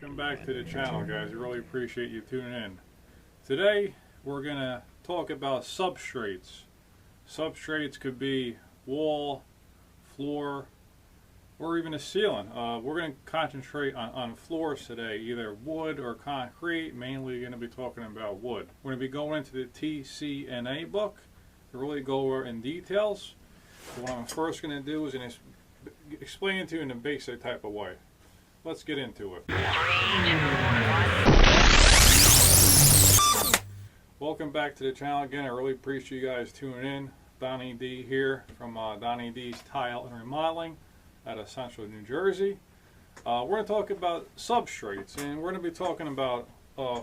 Welcome back to the channel, guys. I really appreciate you tuning in. Today we're going to talk about substrates. Substrates could be wall, floor, or even a ceiling. We're going to concentrate on floors today, either wood or concrete. Mainly going to be talking about wood. We're going to be going into the TC&A book to really go over in details. So what I'm first going to do is explain it to you in a basic type of way. Let's get into it. Welcome back to the channel again. I really appreciate you guys tuning in. Donnie D here from Donnie D's Tile&Remodeling out of Central New Jersey. We're going to talk about substrates, and we're going to be talking about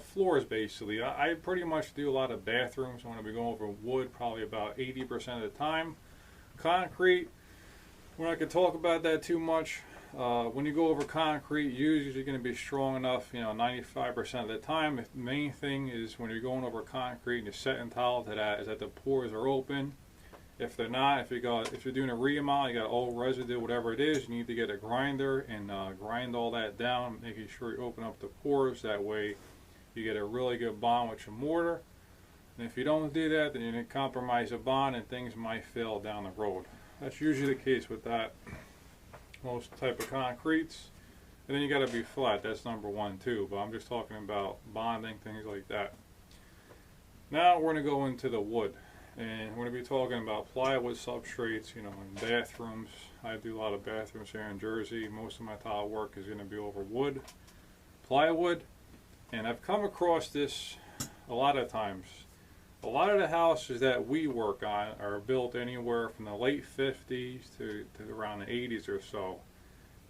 floors basically. I pretty much do a lot of bathrooms. I'm going to be going over wood probably about 80% of the time. Concrete, we're not going to talk about that too much. When you go over concrete, usually you're going to be strong enough, 95% of the time. The main thing is when you're going over concrete and you're setting tile to that, is that the pores are open. If they're not, if you're doing a remodel, you got old residue, whatever it is, you need to get a grinder and grind all that down, making sure you open up the pores. That way you get a really good bond with your mortar. And if you don't do that, then you're going to compromise a bond and things might fail down the road. That's usually the case with that. Most type of concretes, and then you got to be flat. That's number one too, but I'm just talking about bonding, things like that. Now we're going to go into the wood, and we're going to be talking about plywood substrates, in bathrooms. I do a lot of bathrooms here in Jersey. Most of my tile work is going to be over wood, plywood, and I've come across this a lot of times. A lot of the houses that we work on are built anywhere from the late 50s to around the 80s or so.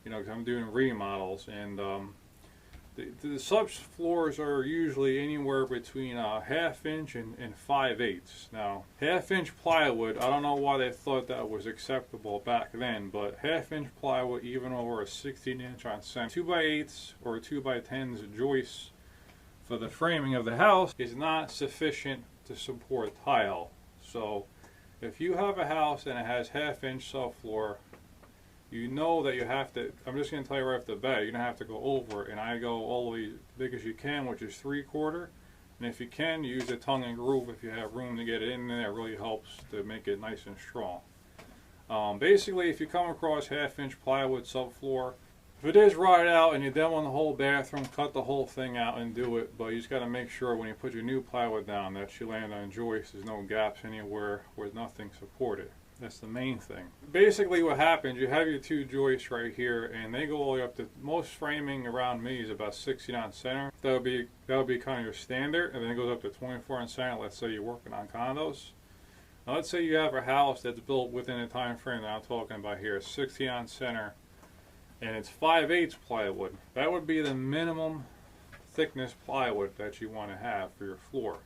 Because I'm doing remodels, and the subfloors are usually anywhere between a ½ inch and 5/8. Now, ½ inch plywood, I don't know why they thought that was acceptable back then, but ½ inch plywood, even over a 16-inch on center 2x8s or 2x10s joists for the framing of the house, is not sufficient to support tile. So if you have a house and it has ½ inch subfloor, you know that you have to, I'm just going to tell you right off the bat, you're going to have to go over it, and I go all the way as big as you can, which is 3/4, and if you can, use a tongue and groove if you have room to get it in there. It really helps to make it nice and strong. Basically, if you come across ½ inch plywood subfloor, if it is rotted out and you're demoing the whole bathroom, cut the whole thing out and do it. But you just got to make sure when you put your new plywood down that you land on joists. There's no gaps anywhere where nothing supported. That's the main thing. Basically what happens, you have your two joists right here, and they go all the way up to, most framing around me is about 16 on center. That would be kind of your standard, and then it goes up to 24 on center. Let's say you're working on condos. Now let's say you have a house that's built within the time frame that I'm talking about here, 16 on center, and it's 5/8 plywood. That would be the minimum thickness plywood that you want to have for your floor.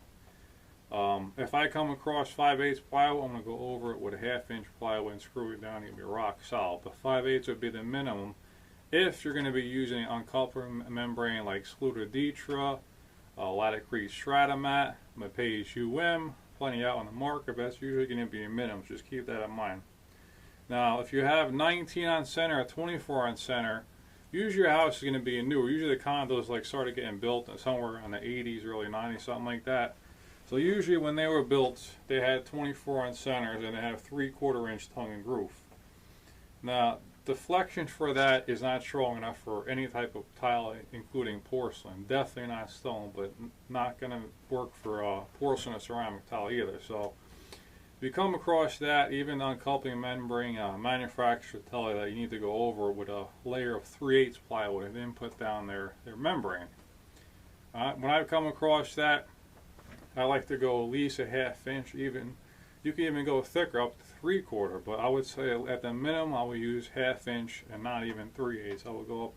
If I come across 5/8 plywood, I'm going to go over it with a ½ inch plywood and screw it down. It'll be rock solid. But 5/8 would be the minimum if you're going to be using uncoupling membrane like Scluta-Ditra, Laticrete Stratamat, Mapage UM, plenty out on the market, but that's usually going to be your minimum. Just keep that in mind. Now, if you have 19 on center or 24 on center, usually your house is going to be newer. Usually the condos started getting built somewhere in the 80s, early 90s, something like that. So usually when they were built, they had 24 on centers and they have 3/4 inch tongue and groove. Now, deflection for that is not strong enough for any type of tile, including porcelain. Definitely not stone, but not going to work for porcelain or ceramic tile either. So if you come across that, even uncoupling membrane, manufacturers tell you that you need to go over with a layer of 3/8 plywood and then put down their membrane. When I come across that, I like to go at least a ½ inch. Even you can even go thicker, up to 3/4. But I would say at the minimum, I would use ½ inch and not even 3/8. I would go up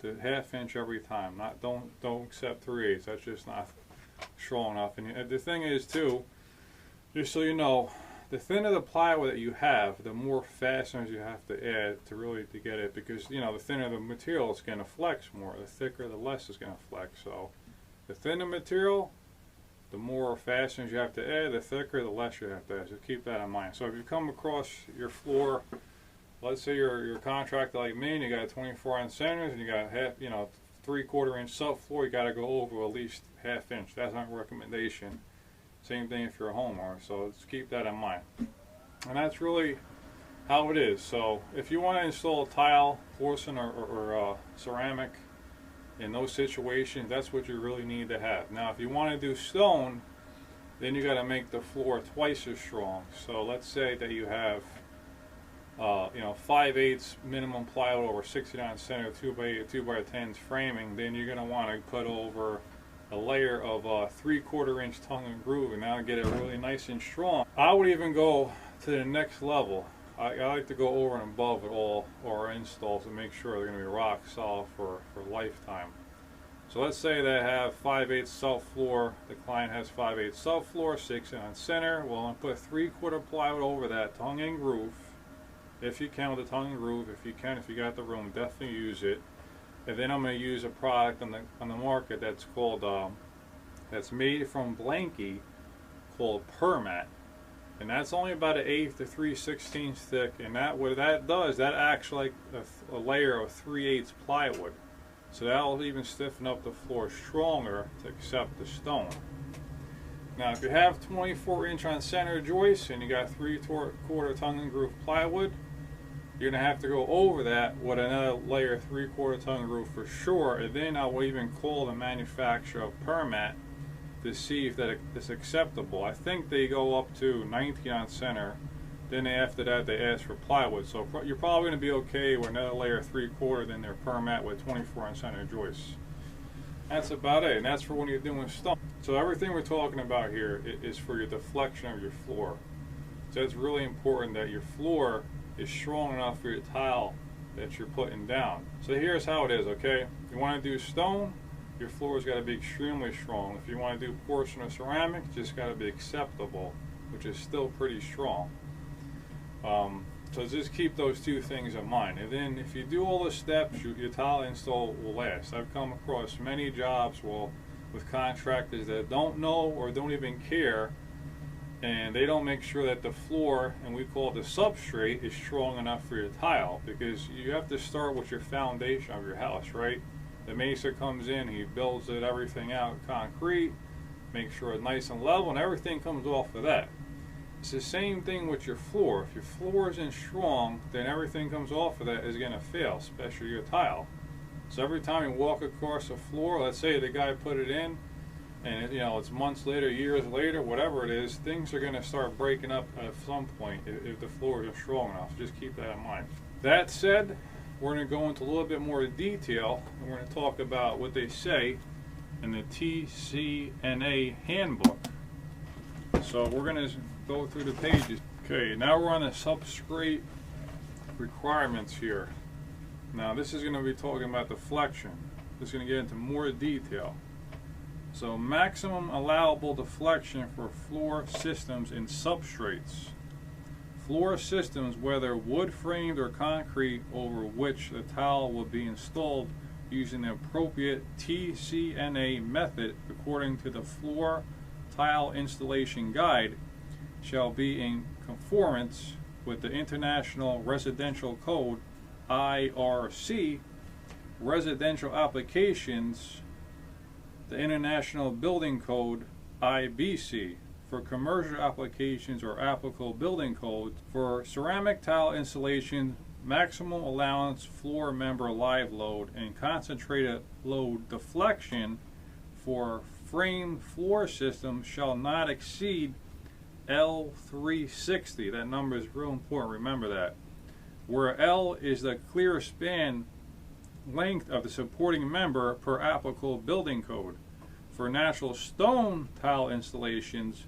to ½ inch every time. Don't accept 3/8. That's just not strong enough. And the thing is too, just so you know, the thinner the plywood that you have, the more fasteners you have to add to get it, because the thinner the material is going to flex more. The thicker, the less it's going to flex. So the thinner material, the more fasteners you have to add. The thicker, the less you have to add. So keep that in mind. So if you come across your floor, let's say you're a contractor like me, and you got 24 on centers, and you got 3/4 inch subfloor, you got to go over at least 1/2 inch. That's my recommendation. Same thing if you're a homeowner, so let's keep that in mind. And that's really how it is. So if you want to install tile, porcelain, or ceramic in those situations, that's what you really need to have. Now if you want to do stone, then you got to make the floor twice as strong. So let's say that you have 5/8 minimum plywood over 69 center 2x10 framing. Then you're going to want to put over a layer of 3/4 inch tongue and groove, and that'll get it really nice and strong. I would even go to the next level. I like to go over and above with all our installs to make sure they're going to be rock solid for lifetime. So let's say they have 5/8 subfloor, the client has 5/8 subfloor, 69 center. Well, I'll put 3/4 plywood over that tongue and groove. If you can with the tongue and groove, if you got the room, definitely use it. And then I'm going to use a product on the market that's called that's made from blankie, called Permat, and that's only about 1/8 to 3/16 thick. And what that does, that acts like a layer of 3/8 plywood. So that'll even stiffen up the floor stronger to accept the stone. Now if you have 24 inch on center joists and you got 3/4 tongue and groove plywood, you're going to have to go over that with another layer of 3/4 tongue and groove for sure. And then I will even call the manufacturer of Permat to see if that is acceptable. I think they go up to 19 on center. Then after that they ask for plywood. So you're probably going to be okay with another layer of 3/4 than their Permat with 24 on center joists. That's about it, and that's for when you're doing stone. So everything we're talking about here is for your deflection of your floor. So it's really important that your floor is strong enough for your tile that you're putting down. So here's how it is, okay? You want to do stone, your floor's got to be extremely strong. If you want to do porcelain or ceramic, it's just got to be acceptable, which is still pretty strong. So just keep those two things in mind. And then if you do all the steps, your tile install will last. I've come across many jobs with contractors that don't know or don't even care, and they don't make sure that the floor, and we call it the substrate, is strong enough for your tile, because you have to start with your foundation of your house, right? The mason comes in, he builds everything out concrete, make sure it's nice and level, and everything comes off of that. It's the same thing with your floor. If your floor isn't strong, then everything comes off of that is going to fail, especially your tile. So every time you walk across the floor, let's say the guy put it in, and it's months later, years later, whatever it is, things are going to start breaking up at some point if the floor isn't strong enough. Just keep that in mind. That said, we're going to go into a little bit more detail, and we're going to talk about what they say in the TCNA handbook. So we're going to go through the pages. Okay, now we're on the substrate requirements here. Now this is going to be talking about deflection. This is going to get into more detail. So maximum allowable deflection for floor systems and substrates. Floor systems, whether wood framed or concrete, over which the tile will be installed using the appropriate TCNA method according to the floor tile installation guide, shall be in conformance with the International Residential Code IRC, residential applications, the International Building Code IBC, for commercial applications or applicable building codes. For ceramic tile installation, maximum allowance floor member live load and concentrated load deflection for frame floor systems shall not exceed L360. That number is real important, remember that. Where L is the clear span length of the supporting member per applicable building code. For natural stone tile installations,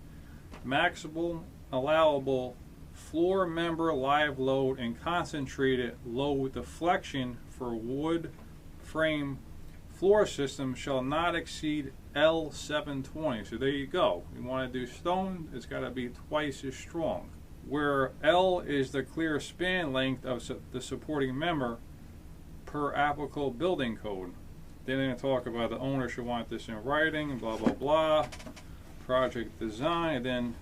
maximum allowable floor member live load and concentrated load deflection for wood frame floor system shall not exceed L720. So there you go. You want to do stone, it's got to be twice as strong. Where L is the clear span length of the supporting member per applicable building code. Then they're going to talk about the owner should want this in writing, blah blah blah, project design, and then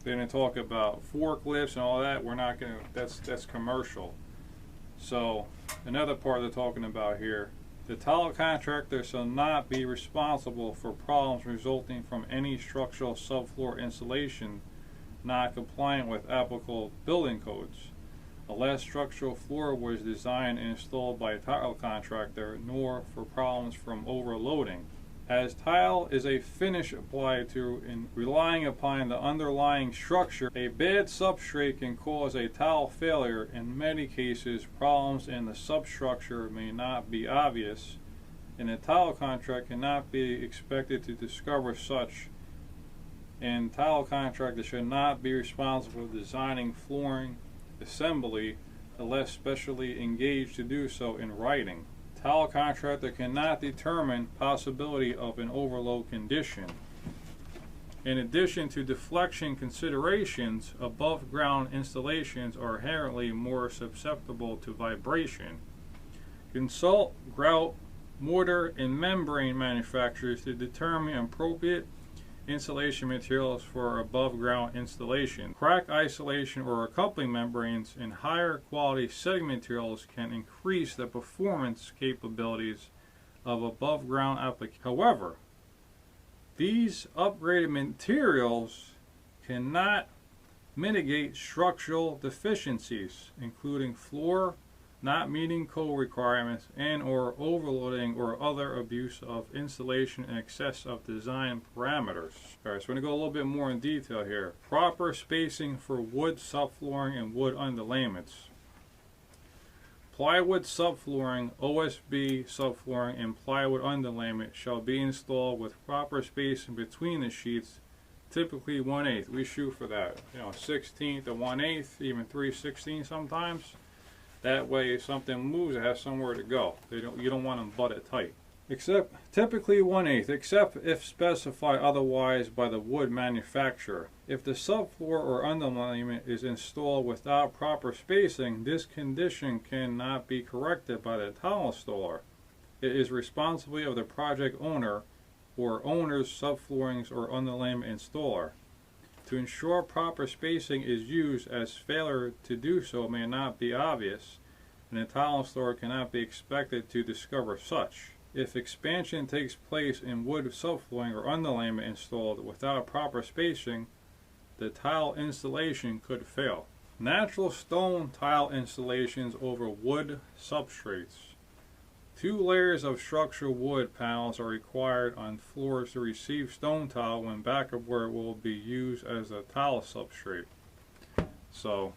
they're going to talk about forklifts and all that. We're not going to, that's commercial. So another part they're talking about here The tile contractor shall not be responsible for problems resulting from any structural subfloor installation not compliant with applicable building codes, unless structural floor was designed and installed by a tile contractor, nor for problems from overloading. As tile is a finish applied to and relying upon the underlying structure, a bad substrate can cause a tile failure. In many cases, problems in the substructure may not be obvious, and a tile contractor cannot be expected to discover such, and tile contractor should not be responsible for designing flooring assembly unless specially engaged to do so in writing. Tile contractor cannot determine possibility of an overload condition. In addition to deflection considerations, above ground installations are inherently more susceptible to vibration. Consult grout, mortar, and membrane manufacturers to determine appropriate insulation materials for above ground installation. Crack isolation or accompanying membranes and higher quality setting materials can increase the performance capabilities of above ground applications. However, these upgraded materials cannot mitigate structural deficiencies, including floor not meeting code requirements and or overloading or other abuse of installation in excess of design parameters. Alright, so we're going to go a little bit more in detail here. Proper spacing for wood subflooring and wood underlayments. Plywood subflooring, OSB subflooring, and plywood underlayment shall be installed with proper spacing between the sheets, typically 1/8. We shoot for that, 1/16 to 1/8, even 3/16 sometimes. That way, if something moves, it has somewhere to go. You don't want them butted tight. Typically 1/8, except if specified otherwise by the wood manufacturer. If the subfloor or underlayment is installed without proper spacing, this condition cannot be corrected by the tile installer. It is responsibility of the project owner or owner's subfloorings or underlayment installer. To ensure proper spacing is used, as failure to do so may not be obvious, and the tile installer cannot be expected to discover such. If expansion takes place in wood subflooring or underlayment installed without proper spacing, the tile installation could fail. Natural stone tile installations over wood substrates. 2 layers of structural wood panels are required on floors to receive stone tile when backerboard will be used as a tile substrate. So,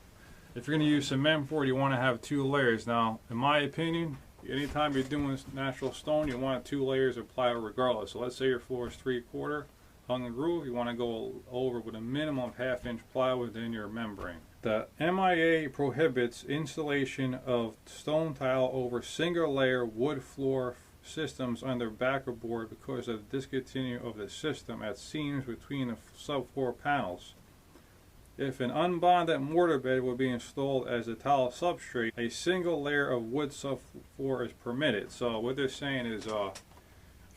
if you're going to use cement board, you want to have 2 layers. Now, in my opinion, anytime you're doing natural stone, you want 2 layers of plywood regardless. So let's say your floor is 3/4 hung and groove, you want to go over with a minimum of 1/2 inch plywood in your membrane. The MIA prohibits installation of stone tile over single layer wood floor systems under backerboard because of the discontinuity of the system at seams between the subfloor panels. If an unbonded mortar bed will be installed as a tile substrate, a single layer of wood subfloor is permitted. So what they're saying is, if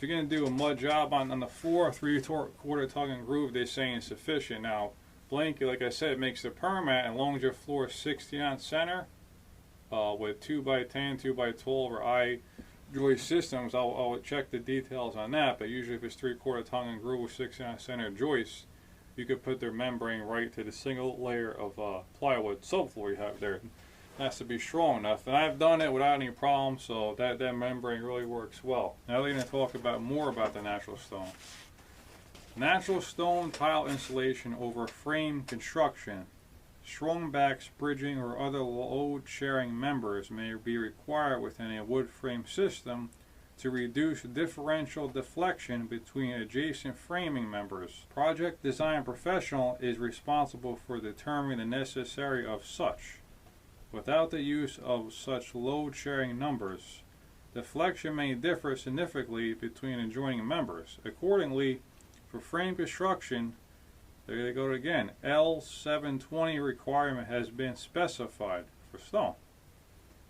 you're going to do a mud job on the floor, 3/4 tongue and groove, they're saying is sufficient. Now, blanket, like I said, makes the permat, and as long as your floor is 60 on center, with 2x10, 2x12, or I-joist systems, I'll check the details on that, but usually if it's 3/4 tongue and groove with 60 on center joists, you could put their membrane right to the single layer of plywood subfloor you have there. It has to be strong enough, and I've done it without any problem, so that membrane really works well. Now we're going to talk more about the natural stone. Natural stone tile installation over frame construction. Strong backs, bridging, or other load-sharing members may be required within a wood frame system to reduce differential deflection between adjacent framing members. Project design professional is responsible for determining the necessity of such. Without the use of such load-sharing numbers, deflection may differ significantly between adjoining members. Accordingly, for frame construction, there they go again, L720 requirement has been specified for stone.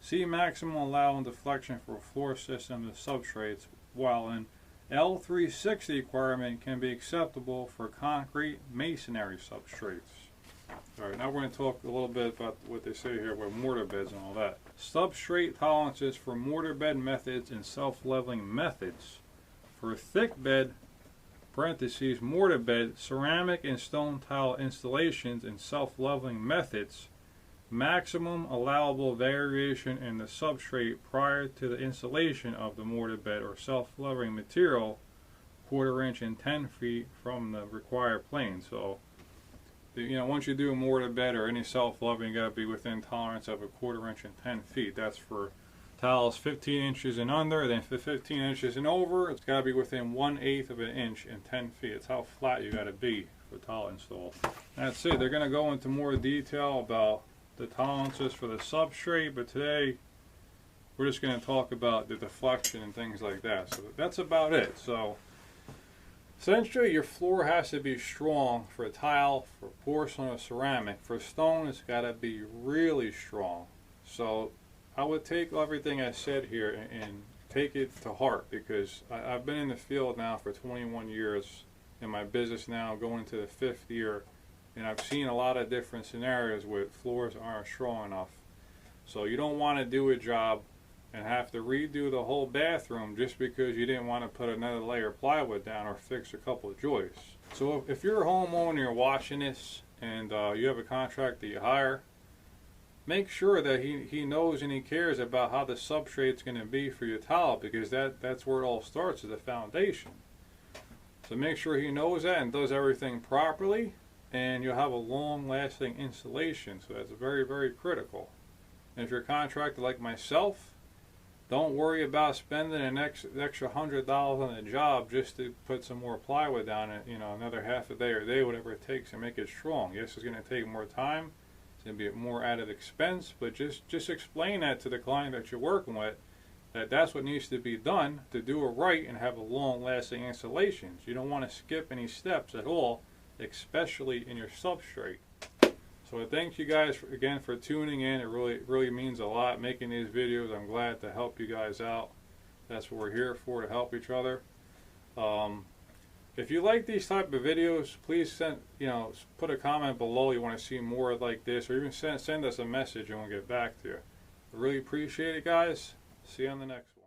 See maximum allowed deflection for floor systems and substrates, while an L360 requirement can be acceptable for concrete masonry substrates. Alright, now we're going to talk a little bit about what they say here with mortar beds and all that. Substrate tolerances for mortar bed methods and self-leveling methods. For a thick bed, parentheses, mortar bed, ceramic and stone tile installations and self-leveling methods, maximum allowable variation in the substrate prior to the installation of the mortar bed or self-leveling material, 1/4 inch and 10 feet from the required plane. So, once you do a mortar bed or any self-leveling, you got to be within tolerance of 1/4 inch and 10 feet. That's for tiles 15 inches and under. Then for 15 inches and over, it's got to be within 1/8 of an inch and 10 feet. It's how flat you got to be for tile install. That's it. They're going to go into more detail about the tolerances for the substrate, but today we're just going to talk about the deflection and things like that. So that's about it. So essentially, your floor has to be strong for tile, for porcelain or ceramic. For stone, it's got to be really strong. So I would take everything I said here and take it to heart, because I've been in the field now for 21 years in my business now, going into the 5th year, and I've seen a lot of different scenarios where floors aren't strong enough. So you don't want to do a job and have to redo the whole bathroom just because you didn't want to put another layer of plywood down or fix a couple of joists. So if you're a homeowner, you're watching this, and you have a contractor you hire, make sure that he knows and he cares about how the substrate's going to be for your tile, because that's where it all starts, is the foundation. So make sure he knows that and does everything properly, and you'll have a long-lasting installation. So that's very, very critical. And if you're a contractor like myself, don't worry about spending an extra $100 on a job just to put some more plywood down it, another half a day or day, whatever it takes to make it strong. Yes, it's going to take more time. It's going to be more added expense, but just explain that to the client that you're working with, that's what needs to be done to do it right and have a long-lasting installation. You don't want to skip any steps at all, especially in your substrate. So I thank you guys again for tuning in. It really means a lot making these videos. I'm glad to help you guys out. That's what we're here for, to help each other. If you like these type of videos, please put a comment below you want to see more like this, or even send us a message and we'll get back to you. I really appreciate it, guys. See you on the next one.